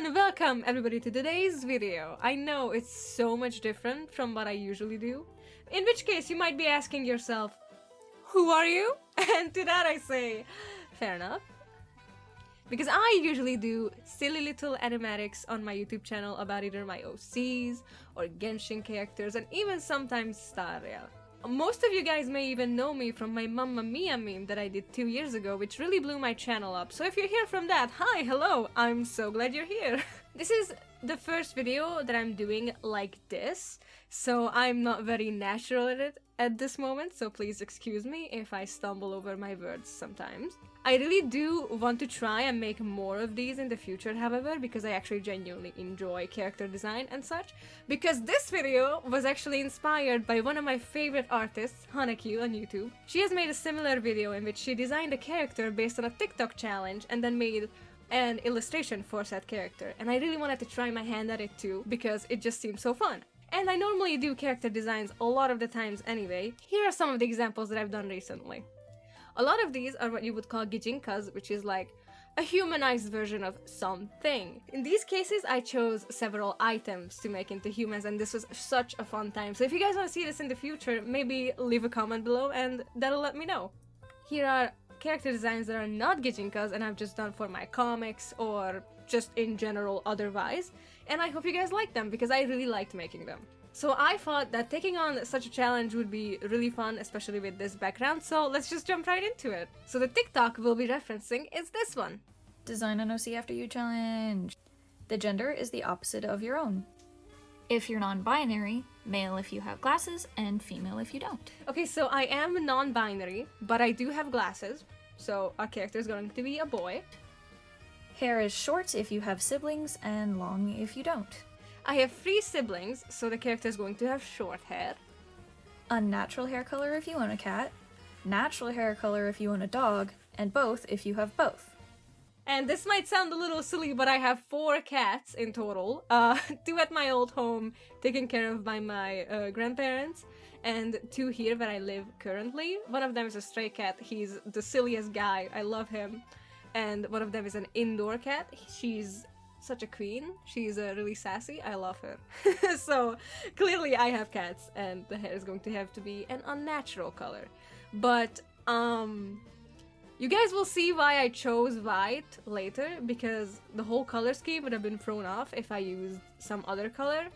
everyone, welcome everybody to today's video. I know it's so much different from what I usually do, in which case you might be asking yourself, who are you? And to that I say, fair enough. Because I usually do silly little animatics on my YouTube channel about either my OCs or Genshin characters and even sometimes Staria. Most of you guys may even know me from my Mamma Mia meme that I did 2 years ago, which really blew my channel up. So if you're here from that, hi, hello, I'm so glad you're here. This is the first video that I'm doing like this, so I'm not very natural at it at this moment, so please excuse me if I stumble over my words sometimes. I really do want to try and make more of these in the future, however, because I actually genuinely enjoy character design and such, because this video was actually inspired by one of my favorite artists, Hanaki on YouTube. She has made a similar video in which she designed a character based on a TikTok challenge and then made an illustration for said character, and I really wanted to try my hand at it too, because it just seems so fun. And I normally do character designs a lot of the times anyway. Here are some of the examples that I've done recently. A lot of these are what you would call gijinkas, which is like a humanized version of something. In these cases, I chose several items to make into humans, and this was such a fun time. So if you guys want to see this in the future, maybe leave a comment below and that'll let me know. Here are character designs that are not gijinkas and I've just done for my comics or just in general otherwise, and I hope you guys like them because I really liked making them. So I thought that taking on such a challenge would be really fun, especially with this background, so let's just jump right into it. So the TikTok we'll be referencing is this one. Design an OC after you challenge. The gender is the opposite of your own. If you're non-binary, male if you have glasses, and female if you don't. Okay, so I am non-binary, but I do have glasses, so our character is going to be a boy. Hair is short if you have siblings, and long if you don't. I have 3 siblings, so the character is going to have short hair. Unnatural hair color if you own a cat. Natural hair color if you own a dog, and both if you have both. And this might sound a little silly, but I have 4 cats in total. 2 at my old home, taken care of by my grandparents, and 2 here where I live currently. One of them is a stray cat. He's the silliest guy. I love him. And one of them is an indoor cat. She's such a queen. She's really sassy. I love her. So clearly I have cats, and the hair is going to have to be an unnatural color. But you guys will see why I chose white later, because the whole color scheme would have been thrown off if I used some other color.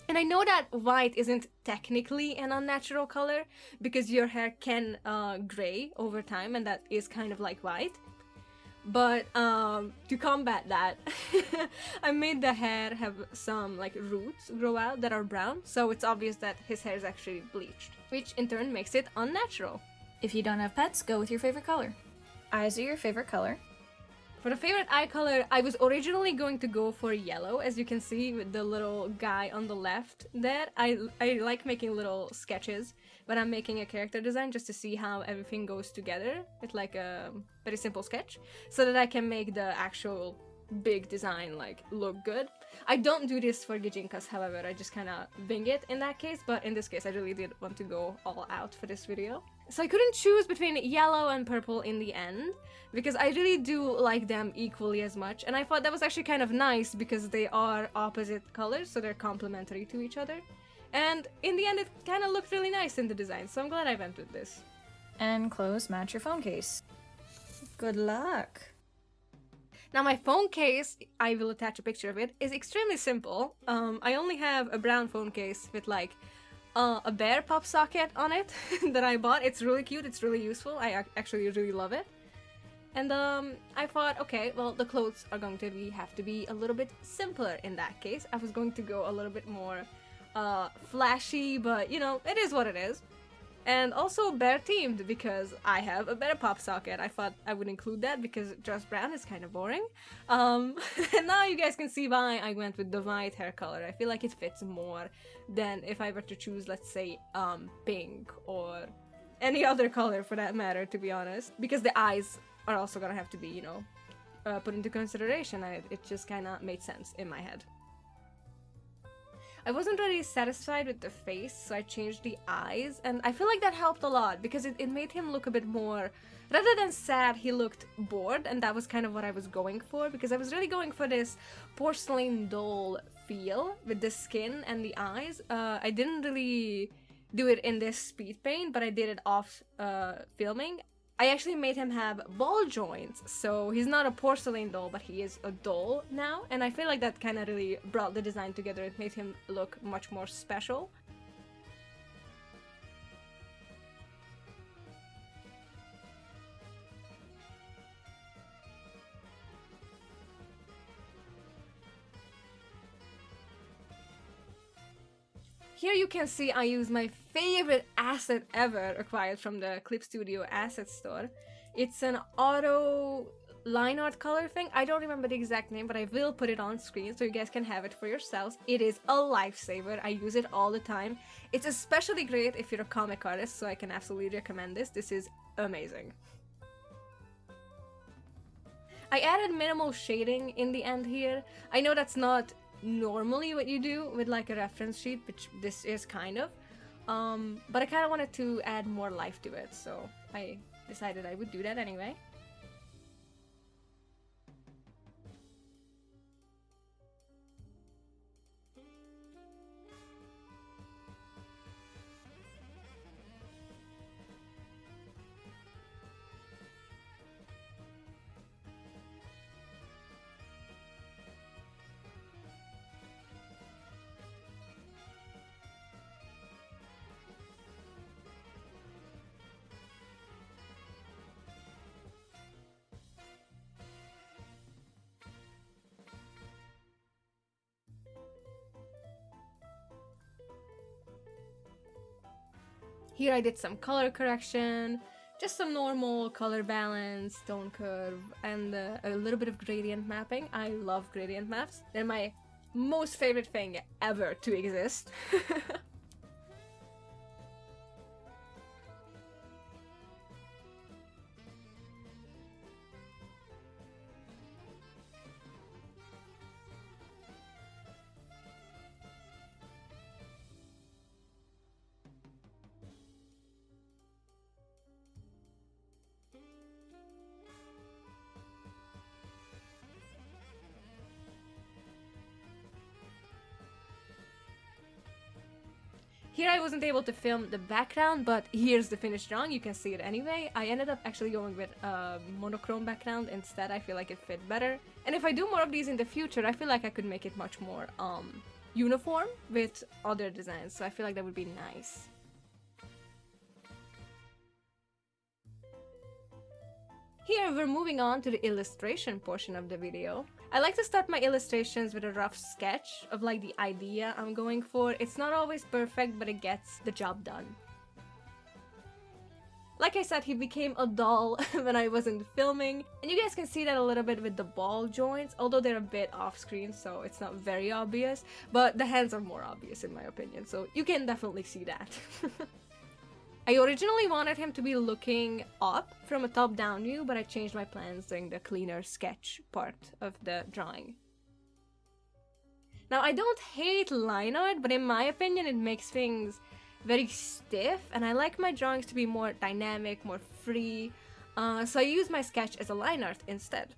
And I know that white isn't technically an unnatural color, because your hair can gray over time, and that is kind of like white. But to combat that, I made the hair have some like roots grow out that are brown, so it's obvious that his hair is actually bleached, which in turn makes it unnatural. If you don't have pets, go with your favorite color. Eyes are your favorite color. For the favorite eye color, I was originally going to go for yellow, as you can see with the little guy on the left there. I like making little sketches when I'm making a character design, just to see how everything goes together with like a very simple sketch, so that I can make the actual big design like look good. I don't do this for gijinkas, however, I just kind of wing it in that case, but in this case I really did want to go all out for this video. So I couldn't choose between yellow and purple in the end, because I really do like them equally as much, and I thought that was actually kind of nice because they are opposite colors, so they're complementary to each other. And in the end it kind of looked really nice in the design, so I'm glad I went with this. And clothes match your phone case. Good luck! Now my phone case, I will attach a picture of it, is extremely simple. I only have a brown phone case with like a bear pop socket on it that I bought. It's really cute, it's really useful, I actually really love it. And I thought, okay, well the clothes are going to have to be a little bit simpler in that case. I was going to go a little bit more flashy, but you know, it is what it is. And also bear themed, because I have a bear pop socket. I thought I would include that because just brown is kind of boring. And now you guys can see why I went with the white hair color. I feel like it fits more than if I were to choose, let's say, pink or any other color for that matter, to be honest. Because the eyes are also gonna have to be, you know, put into consideration. It just kind of made sense in my head. I wasn't really satisfied with the face, so I changed the eyes, and I feel like that helped a lot because it made him look a bit more, rather than sad, he looked bored, and that was kind of what I was going for, because I was really going for this porcelain doll feel with the skin and the eyes. I didn't really do it in this speed paint, but I did it off filming. I actually made him have ball joints, so he's not a porcelain doll, but he is a doll now, and I feel like that kind of really brought the design together. It made him look much more special. Here you can see I use my favorite asset ever acquired from the Clip Studio asset store. It's an auto line art color thing. I don't remember the exact name, but I will put it on screen so you guys can have it for yourselves. It is a lifesaver. I use it all the time. It's especially great if you're a comic artist, so I can absolutely recommend this. This is amazing. I added minimal shading in the end here. I know that's not normally what you do with like a reference sheet, which this is kind of, but I kind of wanted to add more life to it, so I decided I would do that anyway. Here I did some color correction, just some normal color balance, tone curve, and a little bit of gradient mapping. I love gradient maps. They're my most favorite thing ever to exist. Here I wasn't able to film the background, but here's the finished drawing. You can see it anyway. I ended up actually going with a monochrome background instead. I feel like it fit better. And if I do more of these in the future, I feel like I could make it much more uniform with other designs. So I feel like that would be nice. Here we're moving on to the illustration portion of the video. I like to start my illustrations with a rough sketch of like the idea I'm going for. It's not always perfect, but it gets the job done. Like I said, he became a doll when I wasn't filming, and you guys can see that a little bit with the ball joints, although they're a bit off screen, so it's not very obvious, but the hands are more obvious in my opinion, so you can definitely see that. I originally wanted him to be looking up from a top-down view, but I changed my plans during the cleaner sketch part of the drawing. Now, I don't hate line art, but in my opinion it makes things very stiff, and I like my drawings to be more dynamic, more free, so I use my sketch as a line art instead.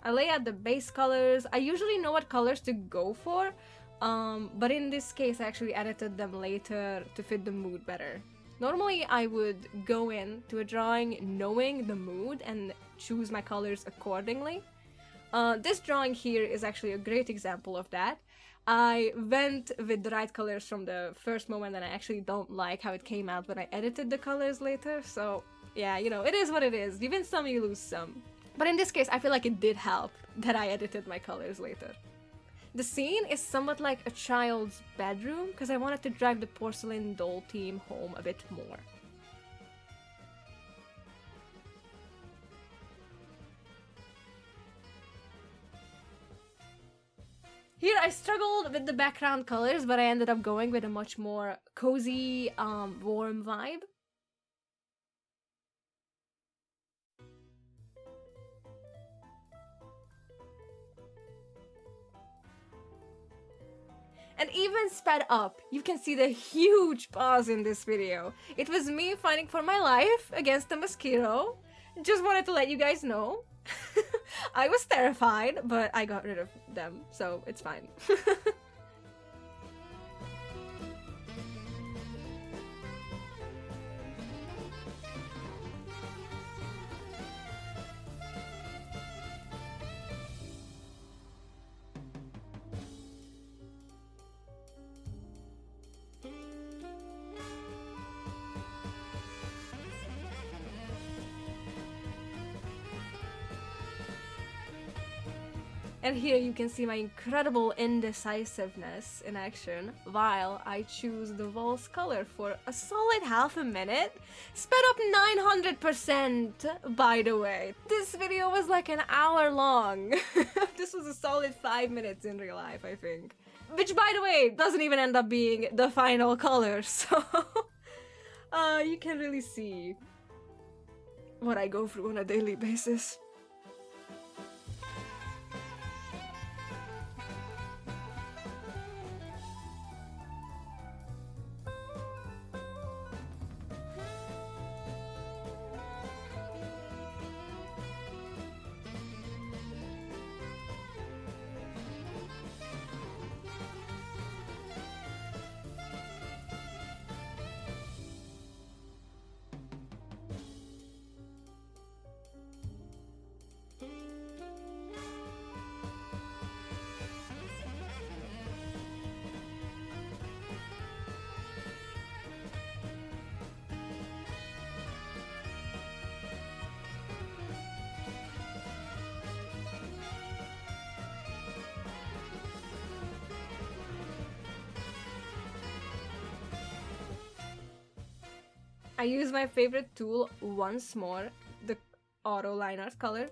I lay out the base colors. I usually know what colors to go for, but in this case I actually edited them later to fit the mood better. Normally I would go into a drawing knowing the mood and choose my colors accordingly. This drawing here is actually a great example of that. I went with the right colors from the first moment, and I actually don't like how it came out when I edited the colors later, so yeah, you know, it is what it is. You win some, you lose some. But in this case, I feel like it did help that I edited my colors later. The scene is somewhat like a child's bedroom because I wanted to drive the porcelain doll theme home a bit more. Here I struggled with the background colors, but I ended up going with a much more cozy, warm vibe. And even sped up, you can see the huge pause in this video. It was me fighting for my life against a mosquito. Just wanted to let you guys know. I was terrified, but I got rid of them, so it's fine. And here you can see my incredible indecisiveness in action while I choose the Vols color for a solid half a minute. Sped up 900%, by the way. This video was like an hour long. This was a solid 5 minutes in real life, I think. Which, by the way, doesn't even end up being the final color, so... you can really see what I go through on a daily basis. I use my favorite tool once more, the auto line art color.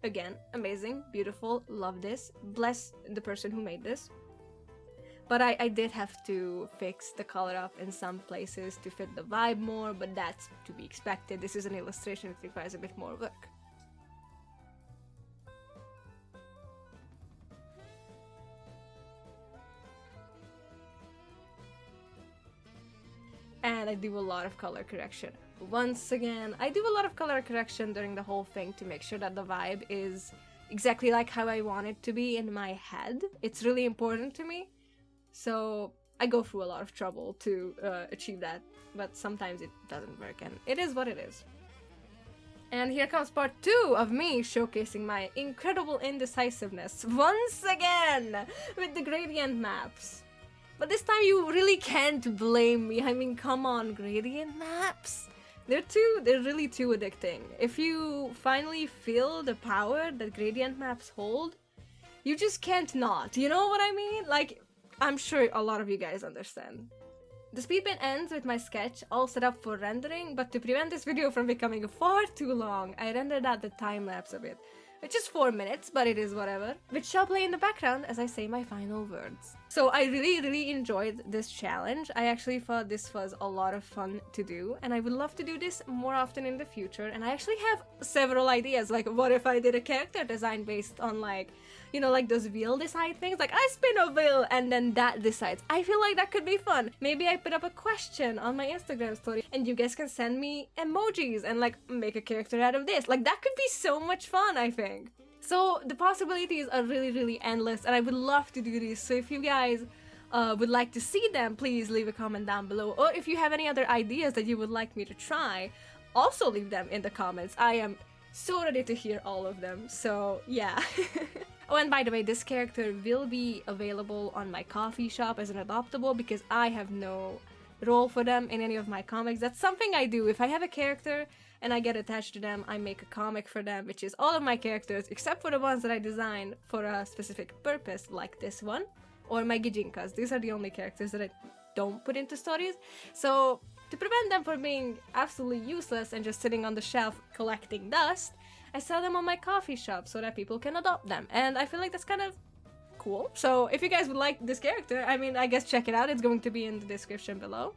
Again, amazing, beautiful, love this. Bless the person who made this. But I did have to fix the color up in some places to fit the vibe more, but that's to be expected. This is an illustration, it requires a bit more work. And I do a lot of color correction. Once again, I do a lot of color correction during the whole thing to make sure that the vibe is exactly like how I want it to be in my head. It's really important to me. So I go through a lot of trouble to achieve that, but sometimes it doesn't work, and it is what it is. And here comes part 2 of me showcasing my incredible indecisiveness once again with the gradient maps. But this time you really can't blame me. I mean, come on, gradient maps. They're really too addicting. If you finally feel the power that gradient maps hold, you just can't not. You know what I mean? Like, I'm sure a lot of you guys understand. The speed paint ends with my sketch all set up for rendering, but to prevent this video from becoming far too long, I rendered out the time lapse of it. Which is 4 minutes, but it is whatever. Which shall play in the background as I say my final words. So I really enjoyed this challenge. I actually thought this was a lot of fun to do, and I would love to do this more often in the future. And I actually have several ideas, like what if I did a character design based on like, you know, like those wheel decide things? Like I spin a wheel and then that decides. I feel like that could be fun. Maybe I put up a question on my Instagram story and you guys can send me emojis and like make a character out of this. Like that could be so much fun, I think. So the possibilities are really endless, and I would love to do this. So if you guys would like to see them, please leave a comment down below. Or if you have any other ideas that you would like me to try, also leave them in the comments. I am so ready to hear all of them. So yeah. Oh, and by the way, this character will be available on my coffee shop as an adoptable because I have no role for them in any of my comics. That's something I do. If I have a character and I get attached to them. I make a comic for them, which is all of my characters except for the ones that I design for a specific purpose, like this one, or my Gijinkas. These are the only characters that I don't put into stories. So to prevent them from being absolutely useless and just sitting on the shelf collecting dust, I sell them on my coffee shop so that people can adopt them. And I feel like that's kind of cool. So if you guys would like this character, I mean, I guess check it out. It's going to be in the description below.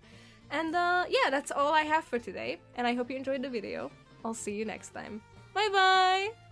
And yeah, that's all I have for today. And I hope you enjoyed the video. I'll see you next time. Bye bye!